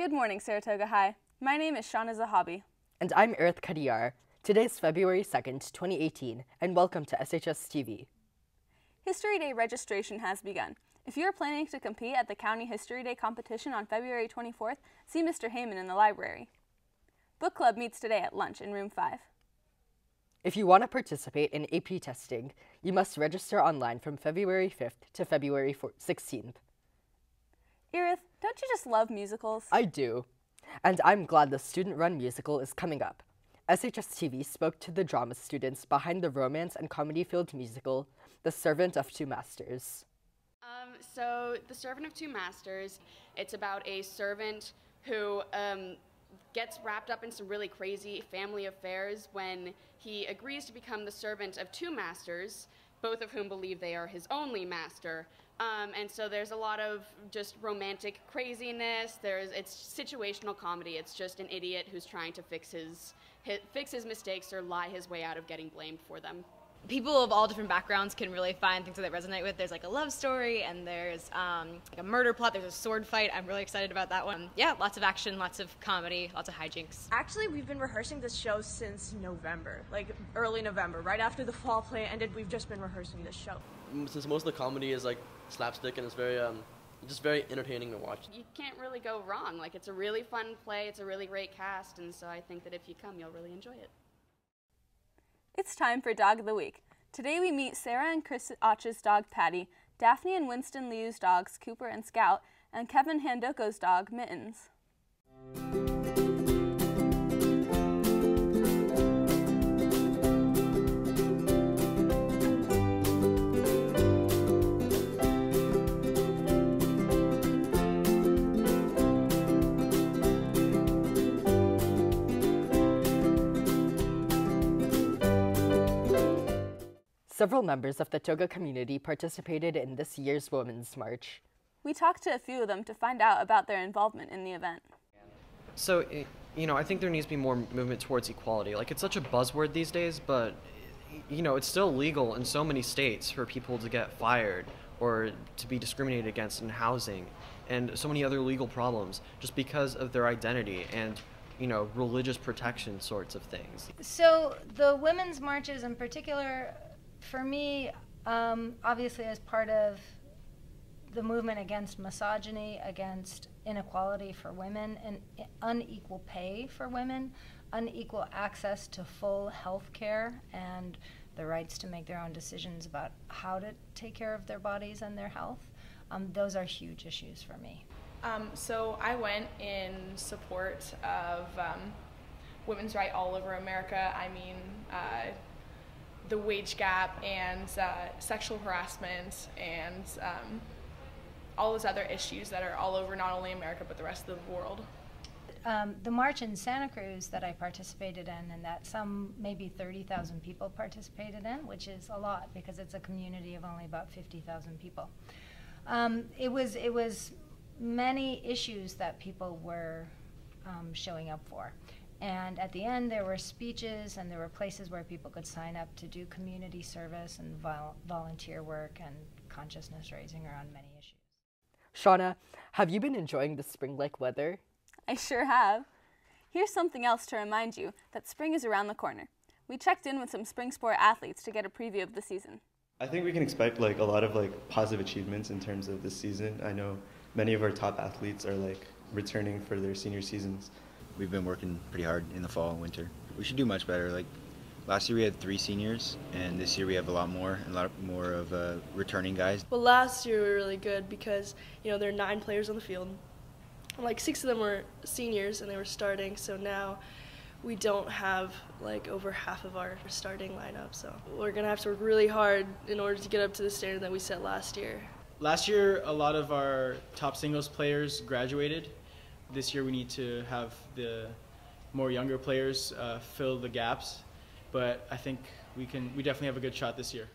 Good morning, Saratoga High. My name is Shauna Zahabi. And I'm Irith Katiyar. Today's February 2nd, 2018, and welcome to SHSTV. History Day registration has begun. If you are planning to compete at the County History Day competition on February 24th, see Mr. Heyman in the library. Book Club meets today at lunch in room 5. If you want to participate in AP testing, you must register online from February 5th to February 16th. Irith, don't you just love musicals? I do. And I'm glad the student-run musical is coming up. SHSTV spoke to the drama students behind the romance and comedy-filled musical, The Servant of Two Masters. So The Servant of Two Masters, it's about a servant who gets wrapped up in some really crazy family affairs when he agrees to become the servant of two masters, both of whom believe they are his only master. And so there's a lot of just romantic craziness. It's situational comedy. It's just an idiot who's trying to fix his mistakes or lie his way out of getting blamed for them. People of all different backgrounds can really find things that they resonate with. There's like a love story, and there's like a murder plot, there's a sword fight. I'm really excited about that one. Yeah, lots of action, lots of comedy, lots of hijinks. Actually, we've been rehearsing this show since November, like early November. Right after the fall play ended, we've just been rehearsing this show. Since most of the comedy is like slapstick and it's very just very entertaining to watch. You can't really go wrong. Like, it's a really fun play, it's a really great cast, and so I think that if you come, you'll really enjoy it. It's time for Dog of the Week. Today we meet Sarah and Chris Och's dog Patty, Daphne and Winston Liu's dogs Cooper and Scout, and Kevin Handoko's dog Mittens. Several members of the Toga community participated in this year's Women's March. We talked to a few of them to find out about their involvement in the event. So, I think there needs to be more movement towards equality. Like, it's such a buzzword these days, but, it's still legal in so many states for people to get fired or to be discriminated against in housing and so many other legal problems just because of their identity and, religious protection sorts of things. So the women's marches in particular, for me, obviously as part of the movement against misogyny, against inequality for women, and unequal pay for women, unequal access to full health care, and the rights to make their own decisions about how to take care of their bodies and their health, those are huge issues for me. So I went in support of women's rights all over America. I mean, the wage gap and sexual harassment and all those other issues that are all over not only America but the rest of the world. The march in Santa Cruz that I participated in, and that some maybe 30,000 people participated in, which is a lot because it's a community of only about 50,000 people. It was many issues that people were showing up for. And at the end, there were speeches and there were places where people could sign up to do community service and volunteer work and consciousness raising around many issues. Shauna, have you been enjoying the spring-like weather? I sure have. Here's something else to remind you that spring is around the corner. We checked in with some spring sport athletes to get a preview of the season. I think we can expect a lot of positive achievements in terms of this season. I know many of our top athletes are returning for their senior seasons. We've been working pretty hard in the fall and winter. We should do much better. Last year we had 3 seniors, and this year we have a lot more of returning guys. Well, last year we were really good because, there are 9 players on the field. 6 of them were seniors and they were starting, so now we don't have over half of our starting lineup. So we're going to have to work really hard in order to get up to the standard that we set last year. Last year, a lot of our top singles players graduated. This year we need to have the more younger players fill the gaps, but I think we definitely have a good shot this year.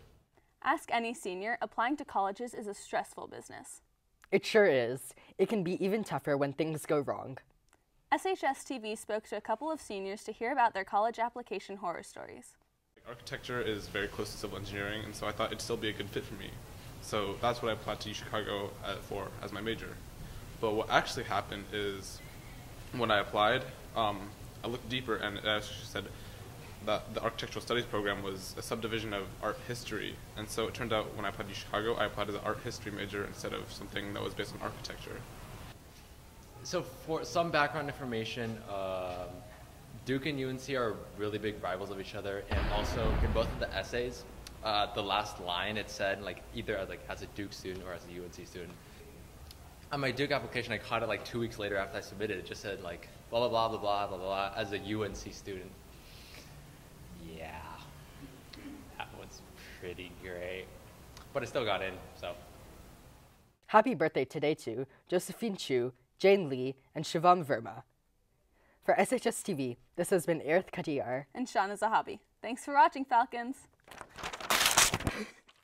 Ask any senior, applying to colleges is a stressful business. It sure is. It can be even tougher when things go wrong. SHSTV spoke to a couple of seniors to hear about their college application horror stories. Architecture is very close to civil engineering, and so I thought it'd still be a good fit for me. So that's what I applied to UChicago for as my major. But what actually happened is when I applied, I looked deeper, and it actually said that the architectural studies program was a subdivision of art history. And so it turned out when I applied to Chicago, I applied as an art history major instead of something that was based on architecture. So for some background information, Duke and UNC are really big rivals of each other, and also in both of the essays, the last line it said like either as a Duke student or as a UNC student. On my Duke application, I caught it like 2 weeks later after I submitted. It just said like blah blah blah blah blah blah blah as a UNC student. Yeah, that was pretty great, but I still got in. So Happy birthday today to Josephine Chu, Jane Lee, and Shivam Verma. For SHSTV, this has been Irith, Katiyar and Shauna Zahabi. Thanks for watching, Falcons.